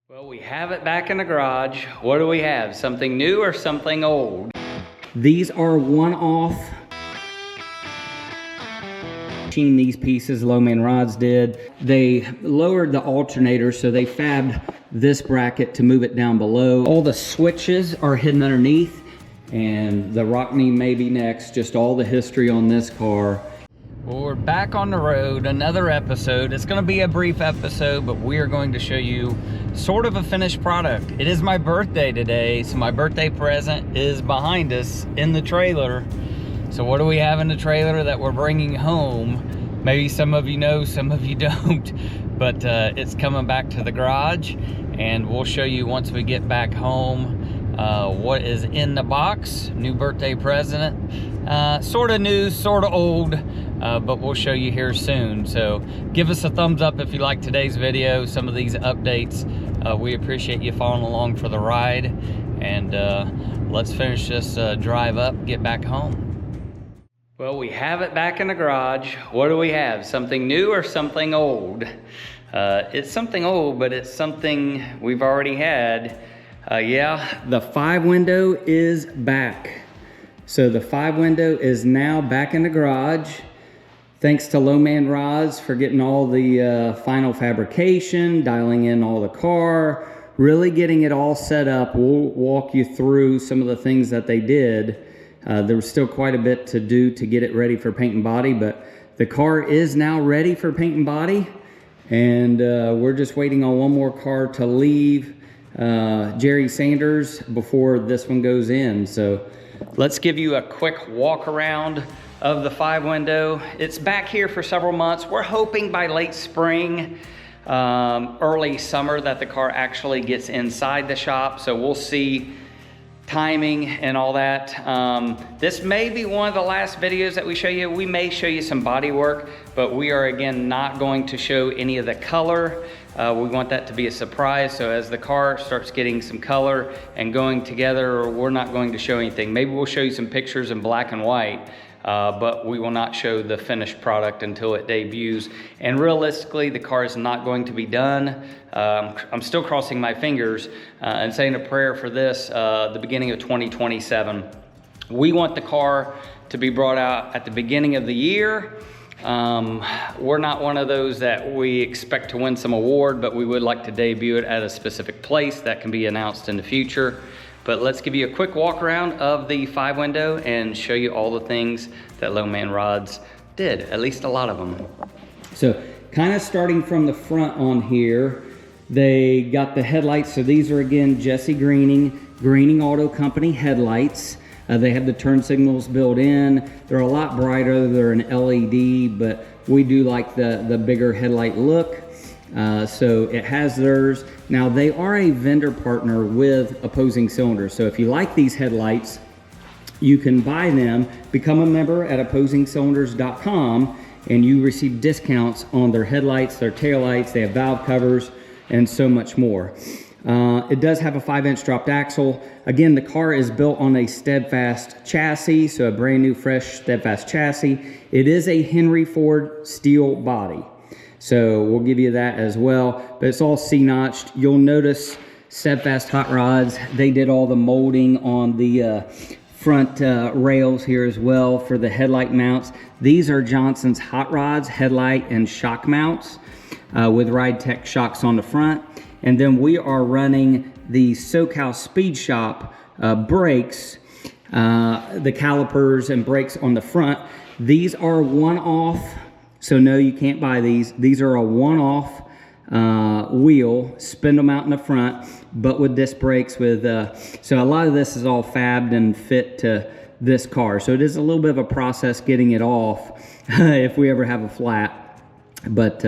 Well, we have it back in the garage. What do we have? Something new or something old? These are one-off. These pieces Low-Man Rods did. They lowered the alternator, so they fabbed this bracket to move it down below. All the switches are hidden underneath, and the rock knee may be next. Just all the history on this car. Well, we're back on the road, another episode. It's gonna be a brief episode, but we are going to show you sort of a finished product. It is my birthday today, so my birthday present is behind us in the trailer. So what do we have in the trailer that we're bringing home? Maybe some of you know, some of you don't, but it's coming back to the garage, and we'll show you once we get back home what is in the box. New birthday present, sort of new, sort of old, but we'll show you here soon. So give us a thumbs up if you like today's video, some of these updates. We appreciate you following along for the ride, and let's finish this drive up, get back home. Well, we have it back in the garage. What do we have? Something new or something old? It's something old, but it's something we've already had. Yeah, the 5-window is back. So the 5-window is now back in the garage. Thanks to Low-Man Rods for getting all the final fabrication, dialing in all the car, really getting it all set up. We'll walk you through some of the things that they did. There was still quite a bit to do to get it ready for paint and body, but the car is now ready for paint and body, and we're just waiting on one more car to leave Jerry Sanders before this one goes in. So let's give you a quick walk around of the 5-window. It's back here for several months. We're hoping by late spring, early summer, that the car actually gets inside the shop. So we'll see timing and all that. This may be one of the last videos that we show you. We may show you some body work, but we are again not going to show any of the color. We want that to be a surprise. So as the car starts getting some color and going together, we're not going to show anything. Maybe we'll show you some pictures in black and white, but we will not show the finished product until it debuts. And realistically, the car is not going to be done. I'm still crossing my fingers and saying a prayer for this, the beginning of 2027. We want the car to be brought out at the beginning of the year. We're not one of those that we expect to win some award, but we would like to debut it at a specific place that can be announced in the future. But let's give you a quick walk around of the 5-window and show you all the things that Low-Man Rods did, at least a lot of them. So kind of starting from the front on here, they got the headlights. So these are again Jesse Greening Auto Company headlights. They have the turn signals built in. They're a lot brighter. They're an LED, but we do like the bigger headlight look. So it has theirs. Now they are a vendor partner with Opposing Cylinders. So if you like these headlights, you can buy them, become a member at OpposingCylinders.com, and you receive discounts on their headlights, their taillights. They have valve covers and so much more. It does have a 5-inch dropped axle. Again, the car is built on a Steadfast chassis, so a brand new fresh Steadfast chassis. It is a Henry Ford steel body. So we'll give you that as well, but it's all C-notched. You'll notice Steadfast Hot Rods, they did all the molding on the front rails here as well for the headlight mounts. These are Johnson's Hot Rods headlight and shock mounts with Ride Tech shocks on the front. And then we are running the SoCal Speed Shop brakes, the calipers and brakes on the front. These are one-off. So no, you can't buy these. These are a one-off wheel, spindle mount in the front, but with disc brakes with, so a lot of this is all fabbed and fit to this car. So it is a little bit of a process getting it off if we ever have a flat, but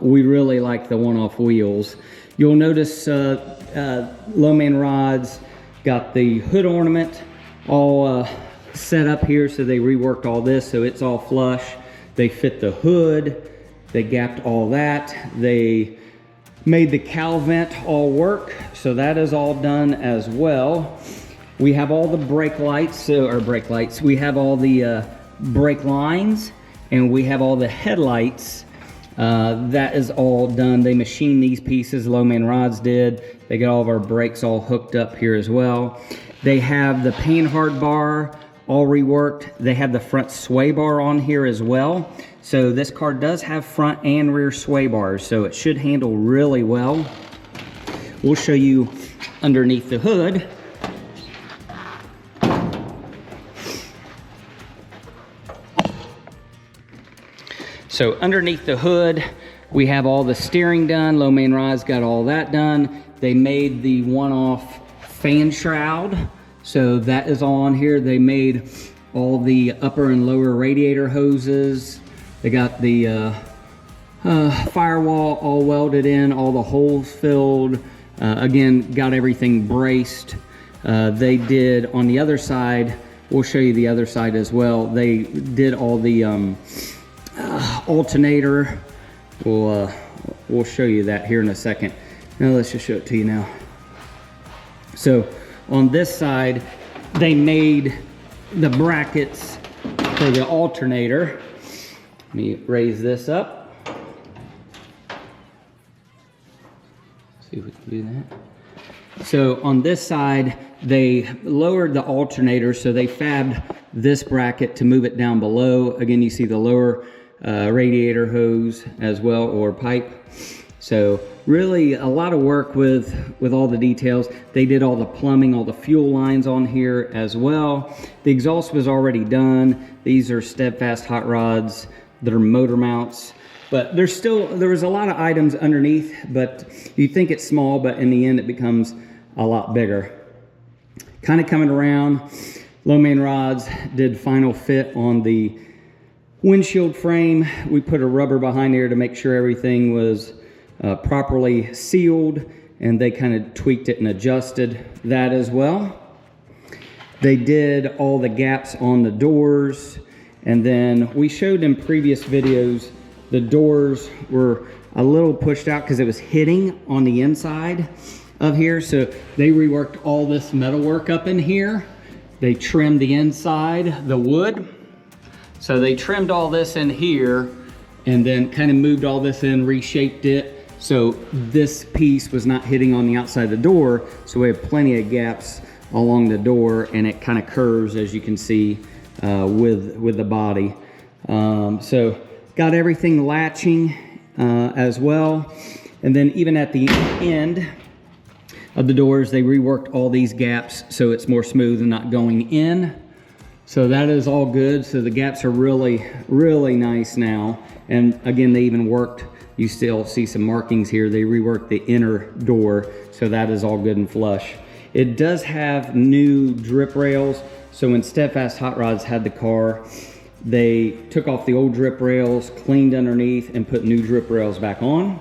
we really like the one-off wheels. You'll notice Low-Man Rods got the hood ornament all set up here, so they reworked all this so it's all flush. They fit the hood, they gapped all that. They made the cowl vent all work, so that is all done as well. We have all the brake lights, we have all the brake lines, and we have all the headlights That is all done. They machined these pieces, Low Man Rods did. They got all of our brakes all hooked up here as well. They have the Panhard bar all reworked. They have the front sway bar on here as well. So this car does have front and rear sway bars, so it should handle really well. We'll show you underneath the hood. So underneath the hood, we have all the steering done. Low Man Rods got all that done. They made the one-off fan shroud, so that is all on here. They made all the upper and lower radiator hoses. They got the firewall all welded in, all the holes filled. Again, got everything braced. They did on the other side, we'll show you the other side as well. They did all the alternator. We'll show you that here in a second. Now let's just show it to you now. So on this side, they made the brackets for the alternator. Let me raise this up. See if we can do that. So on this side, they lowered the alternator, so they fabbed this bracket to move it down below. Again, you see the lower radiator hose as well, or pipe. So really a lot of work with all the details. They did all the plumbing, all the fuel lines on here as well. The exhaust was already done. These are Steadfast hot rods that are motor mounts. But there was a lot of items underneath, but you think it's small, but in the end it becomes a lot bigger. Kind of coming around, Low Man Rods did final fit on the windshield frame. We put a rubber behind there to make sure everything was properly sealed, and they kind of tweaked it and adjusted that as well. They did all the gaps on the doors, and then we showed in previous videos the doors were a little pushed out because it was hitting on the inside of here, so they reworked all this metal work up in here. They trimmed the inside, the wood. So they trimmed all this in here and then kind of moved all this in, reshaped it. So this piece was not hitting on the outside of the door. So we have plenty of gaps along the door, and it kind of curves, as you can see, with the body. So got everything latching as well. And then even at the end of the doors, they reworked all these gaps so it's more smooth and not going in. So that is all good. So the gaps are really, really nice now. And again, they even worked, you still see some markings here. They reworked the inner door. So that is all good and flush. It does have new drip rails. So when Steadfast Hot Rods had the car, they took off the old drip rails, cleaned underneath, and put new drip rails back on.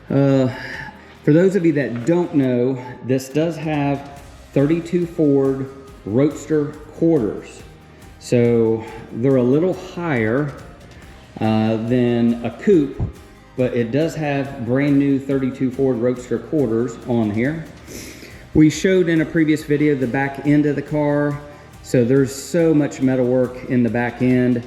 For those of you that don't know, this does have 32 Ford Roadster quarters. So they're a little higher than a coupe, but it does have brand new 32 Ford Roadster quarters on here. We showed in a previous video the back end of the car. So there's so much metal work in the back end.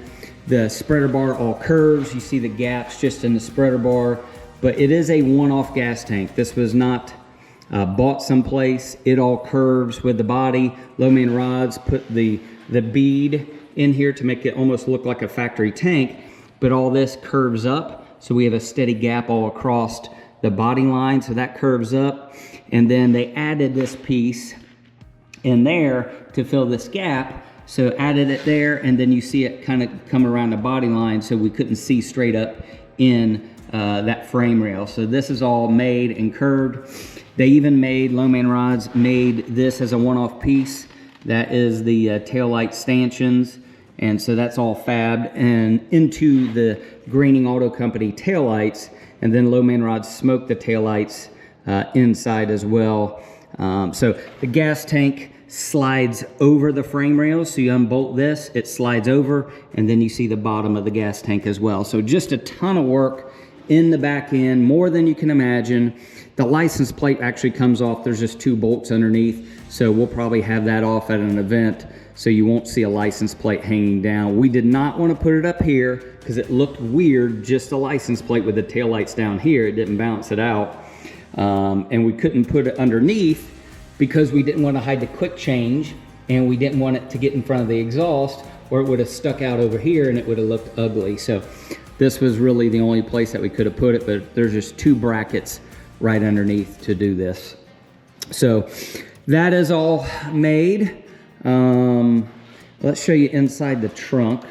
The spreader bar all curves. You see the gaps just in the spreader bar, but it is a one-off gas tank. This was not bought someplace. It all curves with the body. Low Man Rods put the bead in here to make it almost look like a factory tank, but all this curves up. So we have a steady gap all across the body line. So that curves up. And then they added this piece in there to fill this gap. So added it there, and then you see it kind of come around the body line, so we couldn't see straight up in that frame rail. So this is all made and curved. They even made, Low Man Rods made this as a one-off piece. That is the taillight stanchions. And so that's all fabbed and into the Graining Auto Company taillights. And then Low Man Rods smoked the taillights inside as well. So the gas tank slides over the frame rails. So you unbolt this, it slides over, and then you see the bottom of the gas tank as well. So just a ton of work in the back end, more than you can imagine. The license plate actually comes off. There's just 2 bolts underneath, so we'll probably have that off at an event, so you won't see a license plate hanging down. We did not want to put it up here because it looked weird, just a license plate with the taillights down here. It didn't balance it out. And we couldn't put it underneath because we didn't want to hide the quick change, and we didn't want it to get in front of the exhaust, or it would have stuck out over here and it would have looked ugly. So this was really the only place that we could have put it, but there's just 2 brackets right underneath to do this. So that is all made. Let's show you inside the trunk.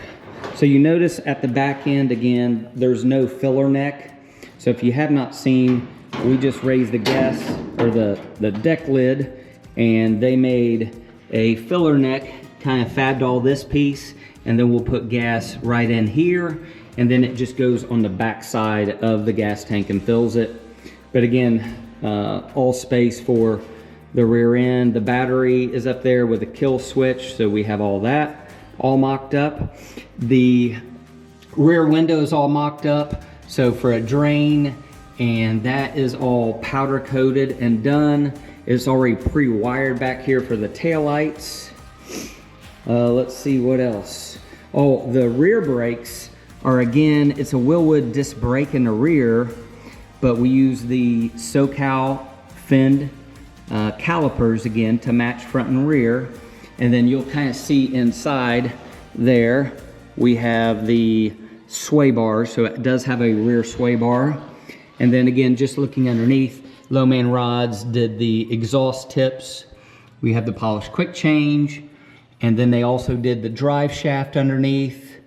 So you notice at the back end, again, there's no filler neck. So if you have not seen, we just raised the gas or the deck lid, and they made a filler neck, kind of fabbed all this piece, and then we'll put gas right in here, and then it just goes on the back side of the gas tank and fills it. But again, all space for the rear end. The battery is up there with a kill switch, so we have all that all mocked up. The rear window is all mocked up, so for a drain, and that is all powder coated and done. It's already pre-wired back here for the taillights. Let's see what else. Oh, the rear brakes are, again, it's a Willwood disc brake in the rear, but we use the SoCal finned calipers again to match front and rear. And then you'll kind of see inside there we have the sway bars, so it does have a rear sway bar. And then again, just looking underneath, Low Man Rods did the exhaust tips. We have the polished quick change, and then they also did the drive shaft underneath.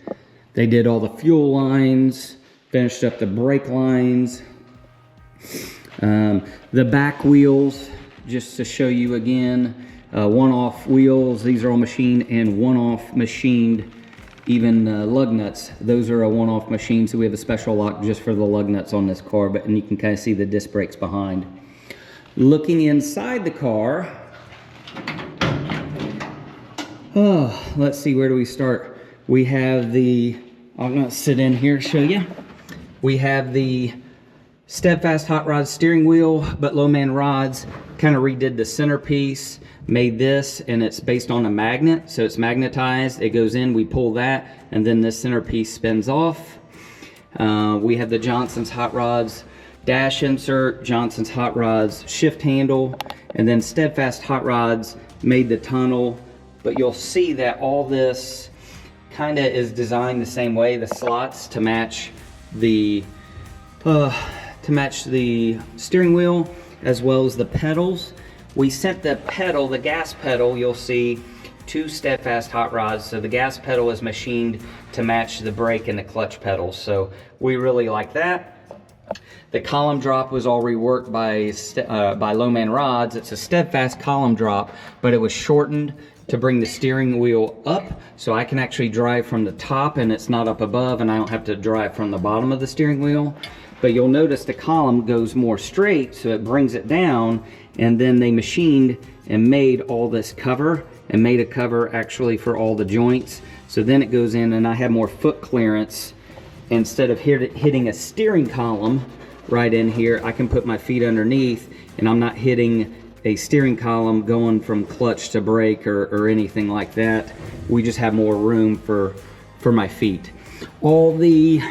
They did all the fuel lines, finished up the brake lines. The back wheels, just to show you again, one-off wheels. These are all machined, and one-off machined even lug nuts. Those are a one-off machine, so we have a special lock just for the lug nuts on this car, and you can kind of see the disc brakes behind. Looking inside the car, oh, let's see, where do we start? We have the, I'm gonna sit in here, show you. We have the Steadfast Hot Rod steering wheel, but Low Man Rods kind of redid the centerpiece, made this, and it's based on a magnet, so it's magnetized. It goes in, we pull that, and then this centerpiece spins off. We have the Johnson's Hot Rods dash insert, Johnson's Hot Rods shift handle, and then Steadfast Hot Rods made the tunnel. But you'll see that all this kind of is designed the same way, the slots to match the steering wheel, as well as the pedals. We sent the pedal, the gas pedal, you'll see, to Steadfast Hot Rods. So the gas pedal is machined to match the brake and the clutch pedals. So we really like that. The column drop was all reworked by Low Man Rods. It's a Steadfast column drop, but it was shortened to bring the steering wheel up, so I can actually drive from the top and it's not up above, and I don't have to drive from the bottom of the steering wheel. But you'll notice the column goes more straight, so it brings it down, and then they machined and made all this cover, and made a cover actually for all the joints. So then it goes in, and I have more foot clearance. Instead of hitting a steering column right in here, I can put my feet underneath, and I'm not hitting a steering column going from clutch to brake or anything like that. We just have more room for my feet. All the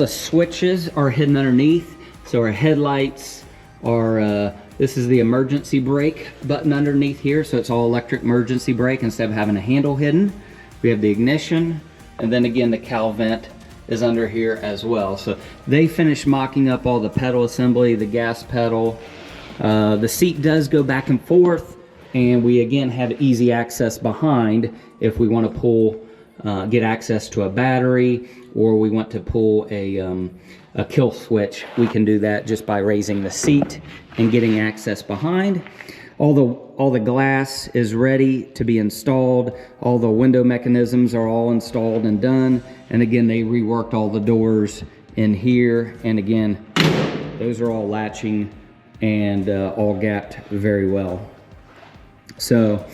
switches are hidden underneath. So our headlights are, this is the emergency brake button underneath here. So it's all electric emergency brake instead of having a handle hidden. We have the ignition, and then again, the cowl vent is under here as well. So they finished mocking up all the pedal assembly, the gas pedal. The seat does go back and forth, and we again have easy access behind if we want to pull, get access to a battery, or we want to pull a kill switch. We can do that just by raising the seat and getting access behind. All the glass is ready to be installed. All the window mechanisms are all installed and done. And again, they reworked all the doors in here. And again, those are all latching and all gapped very well. So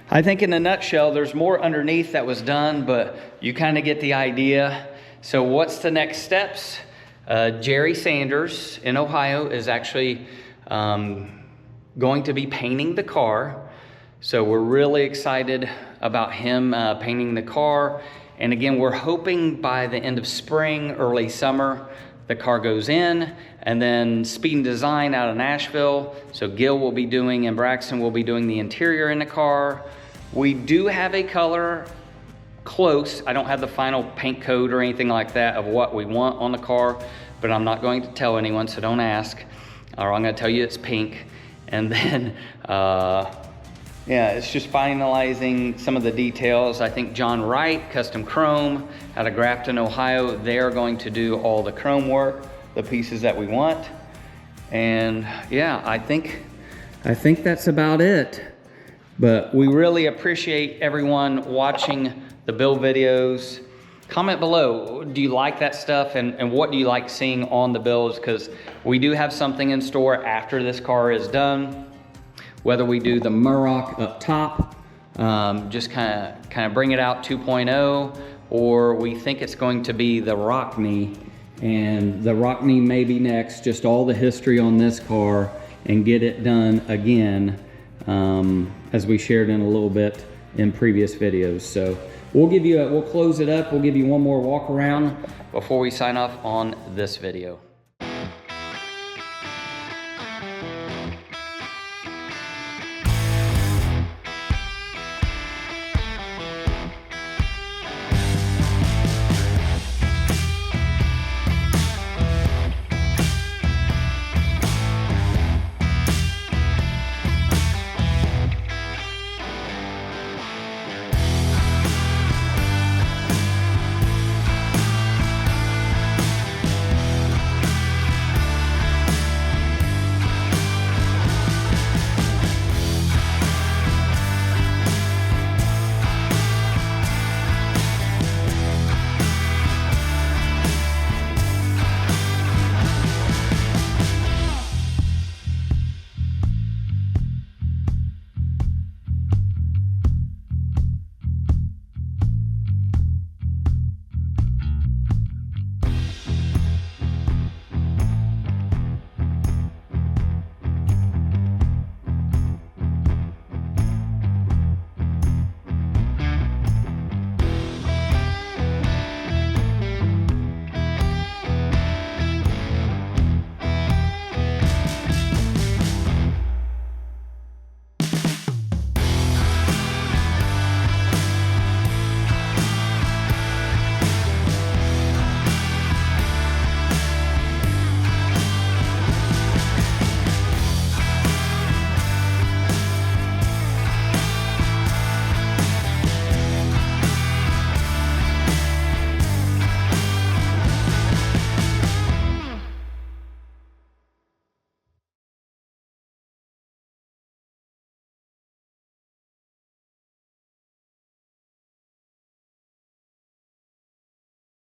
I think in a nutshell, there's more underneath that was done, but you kind of get the idea. So what's the next steps? Jerry Sanders in Ohio is actually going to be painting the car. So we're really excited about him painting the car. And again, we're hoping by the end of spring, early summer, the car goes in. And then Speed and Design out of Nashville. So Gil will be doing, and Braxton will be doing the interior in the car. We do have a color close. I don't have the final paint code or anything like that of what we want on the car, but I'm not going to tell anyone, so don't ask. Or I'm gonna tell you it's pink. And then, yeah, it's just finalizing some of the details. I think John Wright, Custom Chrome, out of Grafton, Ohio, they're going to do all the chrome work, the pieces that we want. And yeah, I think that's about it. But we really appreciate everyone watching the build videos. Comment below, do you like that stuff, and what do you like seeing on the builds? Because we do have something in store after this car is done. Whether we do the Murrock up top, just kind of bring it out 2.0, or we think it's going to be the Rockney, and the Rockney may be next, just all the history on this car and get it done again, as we shared in a little bit in previous videos. So we'll close it up. We'll give you one more walk around before we sign off on this video.